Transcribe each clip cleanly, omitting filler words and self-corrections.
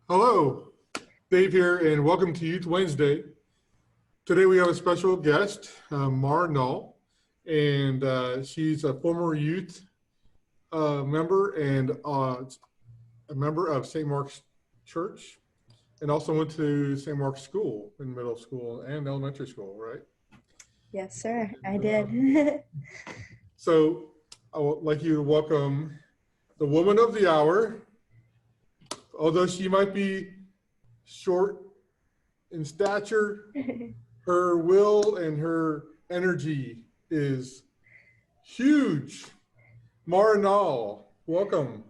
Hello, Dave here, and welcome to Youth Wednesday. Today we have a special guest, Mara Null, and she's a former youth member and a member of St. Mark's Church, and also went to St. Mark's School in middle school and elementary school, right? Yes, sir, I And, did. so I would like you to welcome the woman of the hour, although she might be short in stature. Her will and her energy is huge. Marinal, welcome.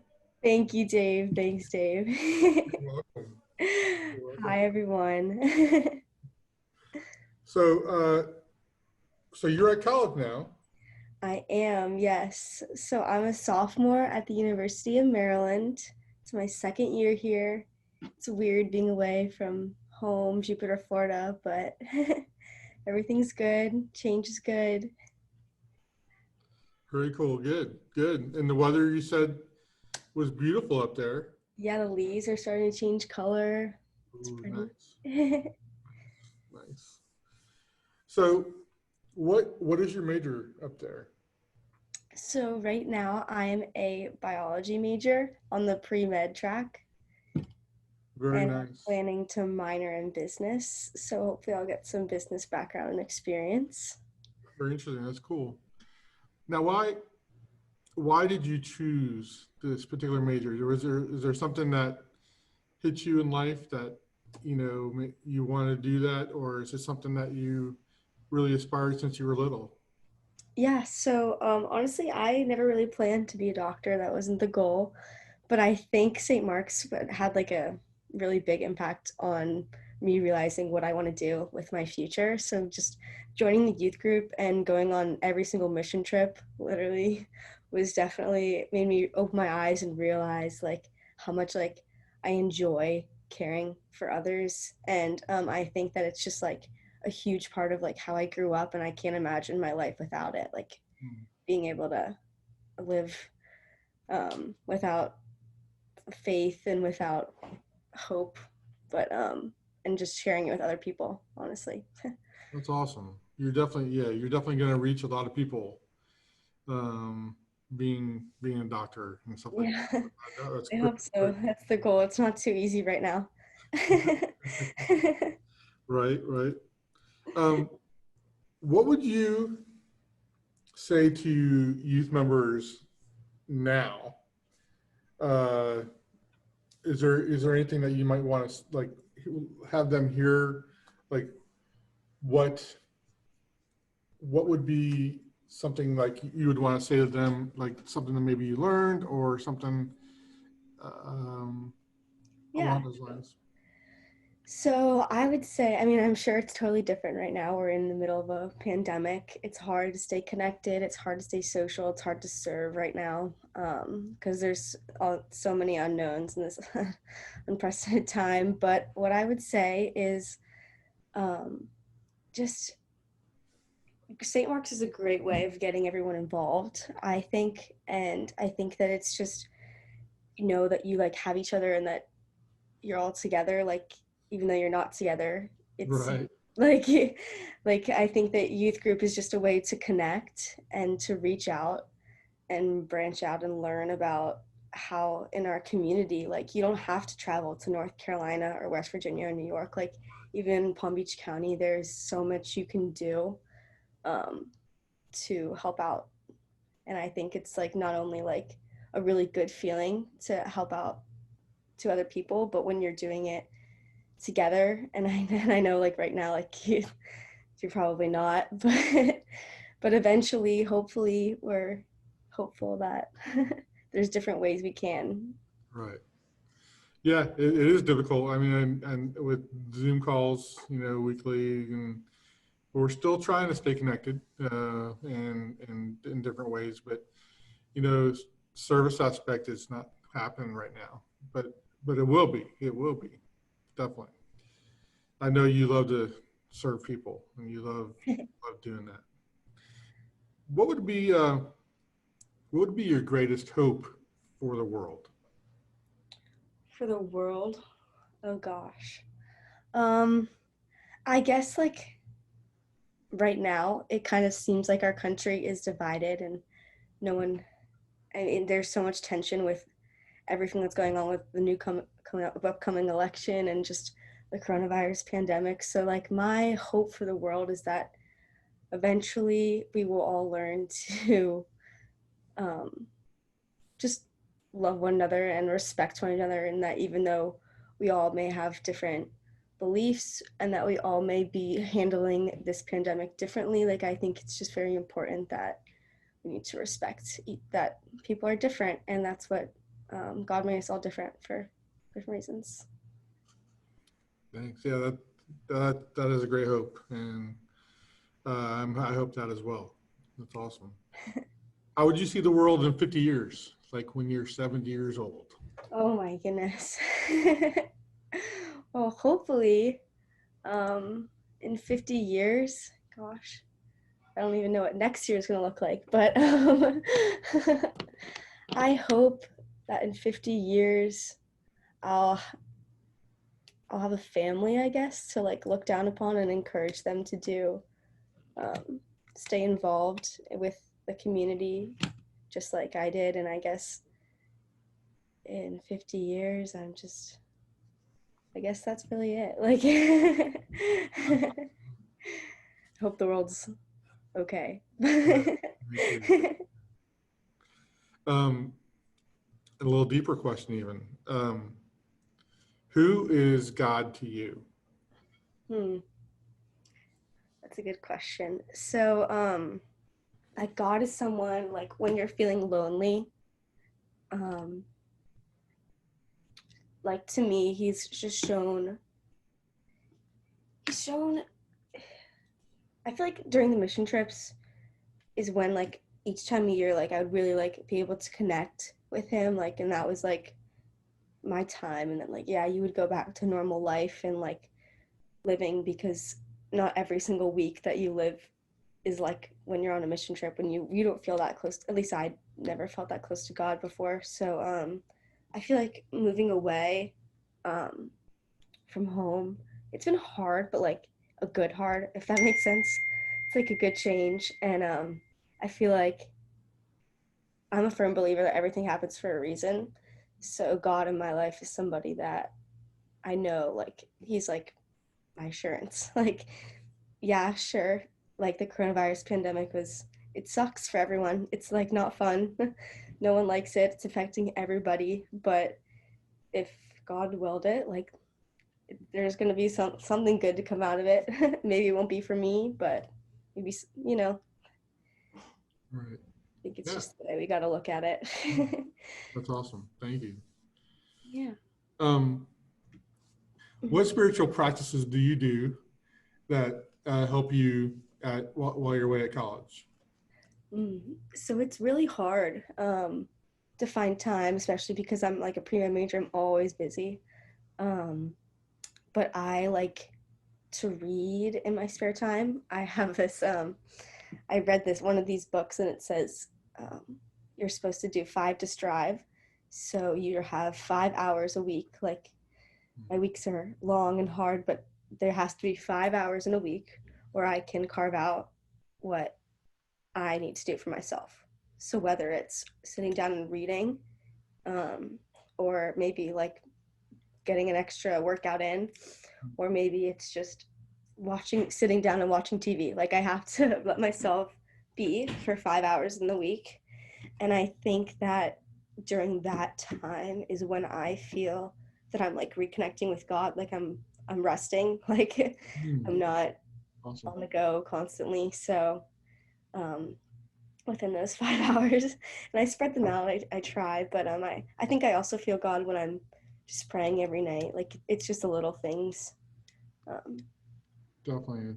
Thank you, Dave. Thanks, Dave. You're welcome. You're welcome. Hi, everyone. So, so you're at college now. I am, yes. So I'm a sophomore at the University of Maryland. It's my second year here. It's weird being away from home, Jupiter, Florida, but everything's good. Change is good. Very cool. Good, good. And the weather you said was beautiful up there. Yeah, the leaves are starting to change color. It's Ooh, pretty. nice, nice. So, what is your major up there? So right now I am a biology major on the pre-med track, Very and I'm nice. planning to minor in business. So hopefully I'll get some business background and experience. Very interesting. That's cool. Now, why did you choose this particular major? Is there something that hit you in life that you want to do that, or is it something that you really aspired since you were little? Yeah, so honestly, I never really planned to be a doctor. That wasn't the goal. But I think St. Mark's had like a really big impact on me realizing what I want to do with my future. So just joining the youth group and going on every single mission trip literally was definitely made me open my eyes and realize like how much like I enjoy caring for others. And I think that it's just like a huge part of like how I grew up, and I can't imagine my life without it. Like Hmm. being able to live without faith and without hope, but and just sharing it with other people, honestly. That's awesome. You're definitely going to reach a lot of people, um, being a doctor and stuff like Yeah, that. That's I great. hope so. That's the goal. It's not too easy right now. Right, right. Um, what would you say to youth members now? Uh, is there anything that you might want to like have them hear, like what what would be something like you would want to say to them, like something that maybe you learned or something um, Yeah. along those lines? So I would say, I mean, I'm sure it's totally different right now. We're in the middle of a pandemic. It's hard to stay connected. It's hard to stay social. It's hard to serve right now because there's so many unknowns in this unprecedented time. But what I would say is um, just St. Mark's is a great way of getting everyone involved, I think. And I think that it's just, that you like have each other and that you're all together, like, even though you're not together, it's Right. like, like, I think that youth group is just a way to connect and to reach out and branch out and learn about how in our community, like, you don't have to travel to North Carolina or West Virginia or New York. Like, even in Palm Beach County, there's so much you can do um, to help out. And I think it's like not only like a really good feeling to help out to other people, but when you're doing it together, and I know like right now, like you're probably not, but eventually, hopefully, we're hopeful that there's different ways we can. Right. Yeah, it is difficult. I mean, and with Zoom calls, weekly, and we're still trying to stay connected, and in different ways. But you know, service aspect is not happening right now. But it will be. It will be, definitely. I know you love to serve people, and you love doing that. What would be what would be your greatest hope for the world? For the world, Oh gosh. Um, I guess like right now it kind of seems like our country is divided and no one, I mean, there's so much tension with everything that's going on with the coming up, upcoming election and just the coronavirus pandemic. So like my hope for the world is that eventually we will all learn to um, just love one another and respect one another, and that even though we all may have different beliefs and that we all may be handling this pandemic differently, like I think it's just very important that we need to respect that people are different, and that's what God made us all different for different reasons. Thanks. Yeah, that is a great hope, and I hope that as well. That's awesome. How would you see the world in 50 years, like when you're 70 years old? Oh my goodness. Well, hopefully, in 50 years, gosh, I don't even know what next year is going to look like, but I hope that in 50 years I'll I'll have a family, I guess, to like look down upon and encourage them to do um, stay involved with the community just like I did. And I guess in 50 years I guess that's really it. Like I hope the world's okay. Yeah, me too. Um, a little deeper question, even. Who is God to you? Hmm, that's a good question. So, like God is someone like when you're feeling lonely, um, like to me, he's shown I feel like during the mission trips is when like each time a year like I would really like be able to connect with him, like, and that was like my time. And then like yeah, you would go back to normal life and like living, because not every single week that you live is like when you're on a mission trip, when you don't feel that close. At least I never felt that close to God before. So I feel like moving away um from home, it's been hard, but like a good hard, if that makes sense. It's like a good change. And I feel like I'm a firm believer that everything happens for a reason. So God in my life is somebody that I know, like he's like my assurance. Like, yeah, sure. Like the coronavirus pandemic it sucks for everyone. It's like not fun. No one likes it. It's affecting everybody. But if God willed it, like there's going to be something good to come out of it. Maybe it won't be for me, but maybe, Right. I think it's Yeah, just the way we got to look at it. that's awesome. Thank you. Yeah. Um, what spiritual practices do you do that help you while you're away at college? So it's really hard to find time, especially because I'm like a pre-med major. I'm always busy. Um, but I like to read in my spare time. I have this. I read this one of these books, and it says um, you're supposed to do 5 to strive. So you have 5 hours a week. Like my weeks are long and hard, but there has to be 5 hours in a week where I can carve out what I need to do for myself. So whether it's sitting down and reading, um, or maybe like getting an extra workout in, or maybe it's just sitting down and watching TV. Like I have to let myself be for 5 hours in the week. And I think that during that time is when I feel that I'm like reconnecting with God. Like I'm resting. Like Hmm, I'm not awesome. on the go constantly. So um, within those 5 hours, and I spread them out. I try, but I think I also feel God when I'm just praying every night. Like it's just the little things. Um, Definitely.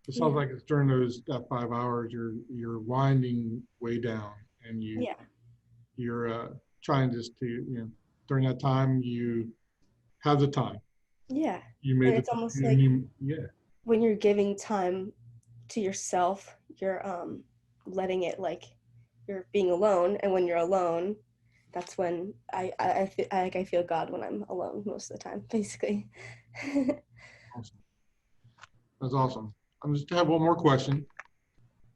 It sounds yeah, like it's during those that 5 hours you're winding way down, and yeah, you're trying just to during that time you have the time. yeah. You made And the it's time, almost and like you yeah. when you're giving time to yourself, you're letting it like you're being alone, and when you're alone, that's when I feel God when I'm alone most of the time, basically. Awesome. That's awesome. I'm just gonna have one more question.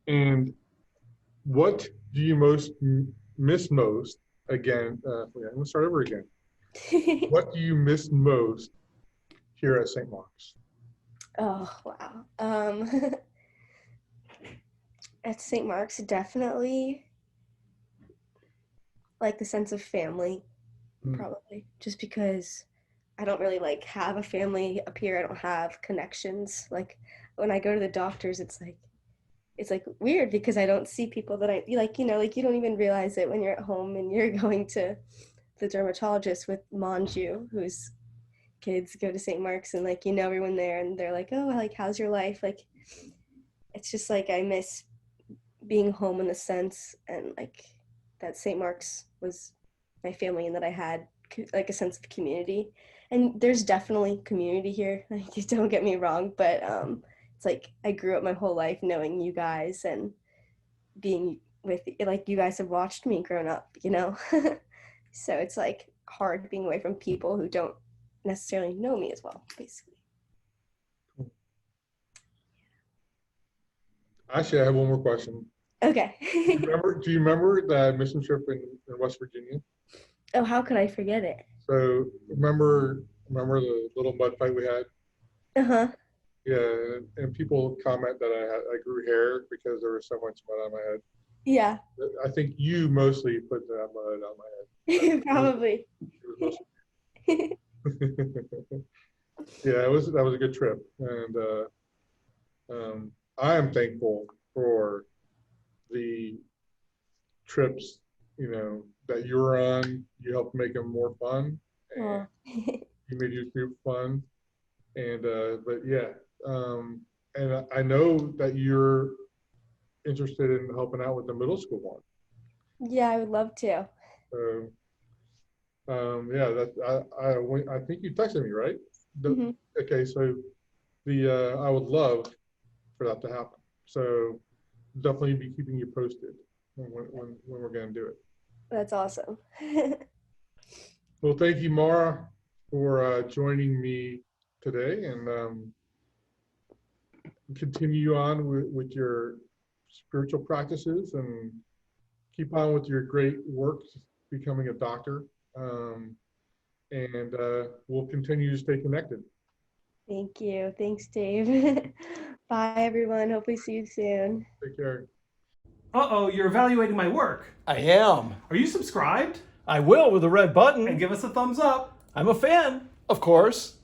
And what do you miss most? Again, I'm gonna start over again. What do you miss most here at St. Mark's? Oh, wow. At St. Mark's, definitely like the sense of family, probably, just because I don't really like have a family up here. I don't have connections. Like when I go to the doctors, it's like weird because I don't see people that I like, like you don't even realize it when you're at home and you're going to the dermatologist with Manju, whose kids go to St. Mark's, and like everyone there, and they're like, oh, like how's your life? Like it's just like I miss being home in the sense, and like that St. Mark's was my family and that I had like a sense of community. And there's definitely community here, like don't get me wrong, but it's like I grew up my whole life knowing you guys and being with, like, you guys have watched me growing up, so it's like hard being away from people who don't necessarily know me as well, basically. Actually, I have one more question. Okay. Do you remember that mission trip in West Virginia? Oh, how could I forget it? So remember the little mud fight we had? Uh-huh. Yeah, and people comment that I grew hair because there was so much mud on my head. Yeah. I think you mostly put that mud on my head. Probably. Yeah, that was a good trip, and I am thankful for the trips, that you were on. You helped make them more fun, and you made your group fun. And but yeah, and I know that you're interested in helping out with the middle school one. Yeah, I would love to. So yeah, I think you texted me, right? Mm-hmm. Okay, so I would love for that to happen. So definitely be keeping you posted when we're going to do it. That's awesome. Well, thank you, Mara, for joining me today, and continue on with your spiritual practices, and keep on with your great work becoming a doctor. And we'll continue to stay connected. Thank you. Thanks, Dave. Bye, everyone. Hopefully see you soon. Take care. Uh-oh, you're evaluating my work. I am. Are you subscribed? I will with the red button. And give us a thumbs up. I'm a fan, of course.